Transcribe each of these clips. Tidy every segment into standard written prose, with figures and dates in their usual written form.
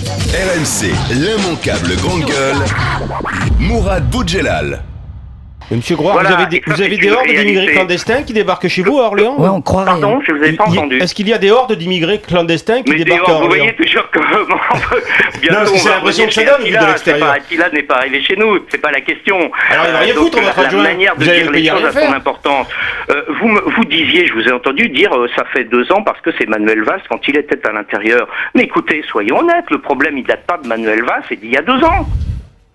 RMC, l'immanquable grande gueule, Mourad Boudjelal. Monsieur Groire, Voilà, vous avez des hordes d'immigrés clandestins qui débarquent chez vous à Orléans? Ouais, on croirait. Pardon, je vous ai pas entendu. Est-ce qu'il y a des hordes d'immigrés clandestins qui Mais débarquent à vous Orléans? voyez toujours comment bientôt parce que c'est l'impression que ça donne, vu de l'extérieur. Attila n'est pas arrivé chez nous, c'est pas la question. Alors il va rien Donc, foutre, votre la adjoint. manière de Vous allez dire le les payer à choses rien a son faire. importance. Vous disiez, je vous ai entendu dire, ça fait 2 ans parce que c'est Manuel Valls quand il était à l'intérieur. Mais écoutez, soyons honnêtes, le problème il date pas de Manuel Valls, c'est d'il y a 2 ans.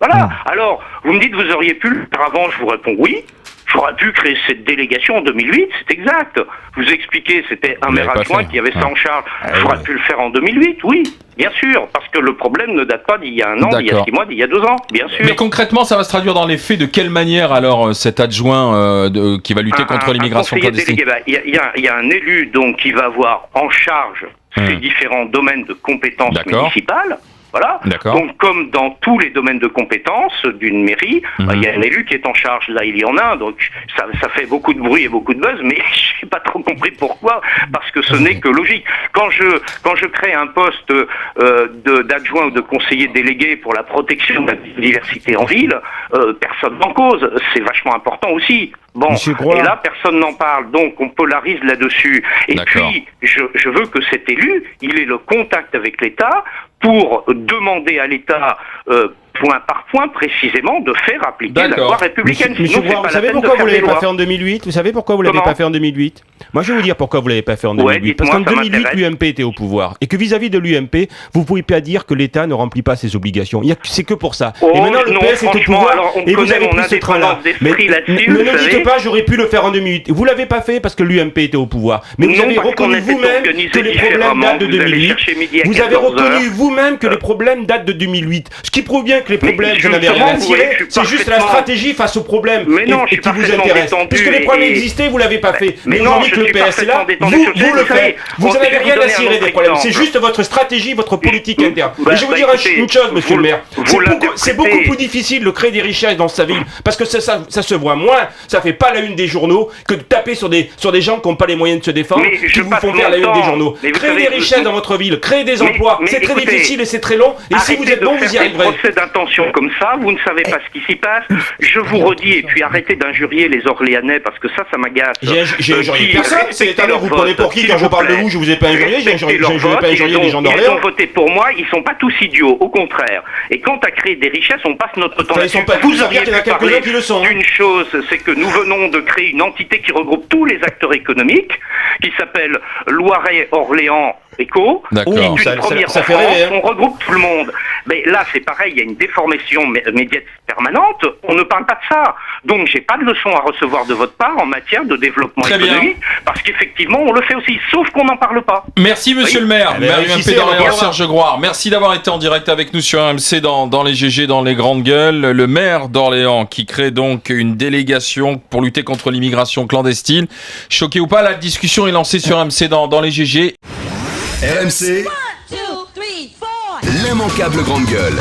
Voilà. Alors, vous me dites, vous auriez pu le faire avant, je vous réponds oui. J'aurais pu créer cette délégation en 2008, c'est exact. Vous expliquez, c'était un maire adjoint qui avait ça en charge. J'aurais pu le faire en 2008, oui, bien sûr, parce que le problème ne date pas d'il y a 1 an, d'il y a 6 mois, d'il y a 2 ans, bien sûr. Mais concrètement, ça va se traduire dans les faits. De quelle manière alors cet adjoint qui va lutter contre l'immigration clandestine? Il y a un élu donc qui va avoir en charge ces différents domaines de compétences municipales. Voilà. Donc, comme dans tous les domaines de compétences d'une mairie, il y a un élu qui est en charge. Là, il y en a un. Donc, ça fait beaucoup de bruit et beaucoup de buzz, mais j'ai pas trop compris pourquoi. Parce que ce n'est que logique. Quand je crée un poste d'adjoint ou de conseiller délégué pour la protection de la biodiversité en ville, personne n'en cause. C'est vachement important aussi. Bon, et là, personne n'en parle, donc on polarise là-dessus. Et puis, je veux que cet élu, il ait le contact avec l'État pour demander à l'État, point par point, précisément, de faire appliquer la loi républicaine. Monsieur Groire, vous savez pourquoi vous ne l'avez pas fait en 2008? Vous savez pourquoi vous ne l'avez pas fait en 2008? Moi, je vais vous dire pourquoi vous ne l'avez pas fait en 2008. Parce qu'en 2008, l'UMP était au pouvoir. Et que vis-à-vis de l'UMP, vous ne pouvez pas dire que l'État ne remplit pas ses obligations. C'est que pour ça. Et maintenant, le PS est au pouvoir et vous avez pris ce train-là. Mais ne dites pas, j'aurais pu le faire en 2008. Vous ne l'avez pas fait parce que l'UMP était au pouvoir. Mais vous avez reconnu vous-même que les problèmes datent de 2008. Vous avez reconnu vous-même que les problèmes datent de 2008. Ce qui prouve bien que les problèmes, vous n'avez rien à tirer, c'est juste la stratégie face aux problèmes qui vous intéresse. Puisque les problèmes existaient, vous ne l'avez pas fait. Mais aujourd'hui que le PS est là, vous le faites. Vous n'avez rien à cirer des problèmes. C'est juste votre stratégie, votre politique interne. Et je vais vous dire une chose, monsieur le maire. C'est beaucoup plus difficile de créer des richesses dans sa ville. Parce que ça se voit moins, ça fait pas la une des journaux, que de taper sur des gens qui n'ont pas les moyens de se défendre, qui vous font faire la une des journaux. Créer des richesses dans votre ville, créer des emplois, c'est très difficile et c'est très long. Et si vous êtes bon, vous y arriverez. Comme ça, vous ne savez pas ce qui s'y passe. Je vous redis, et puis arrêtez d'injurier les Orléanais, parce que ça m'agace. J'ai injurié personne, c'est à l'heure, vous prenez pour qui quand je parle de vous, je vous ai pas injurié, j'ai pas injurié les gens d'Orléans. Ils ont voté pour moi, ils sont pas tous idiots, au contraire. Et quant à créer des richesses, on passe notre temps là-dessus. Ils sont pas tous, il y en a quelques-uns qui le sont. Une chose, c'est que nous venons de créer une entité qui regroupe tous les acteurs économiques, qui s'appelle Loiret-Orléans Éco. D'accord. Ça fait rêver, on regroupe tout le monde. Mais là, c'est pareil, il y a une déformation médiatique permanente. On ne parle pas de ça. Donc, j'ai pas de leçon à recevoir de votre part en matière de développement économique, parce qu'effectivement, on le fait aussi, sauf qu'on n'en parle pas. Merci, monsieur le maire. Maire UMP d'Orléans, Serge Groire. Merci d'avoir été en direct avec nous sur RMC dans les GG, dans les grandes gueules. Le maire d'Orléans qui crée donc une délégation pour lutter contre l'immigration clandestine. Choqué ou pas, la discussion est lancée sur RMC dans les GG. RMC, l'immanquable grande gueule.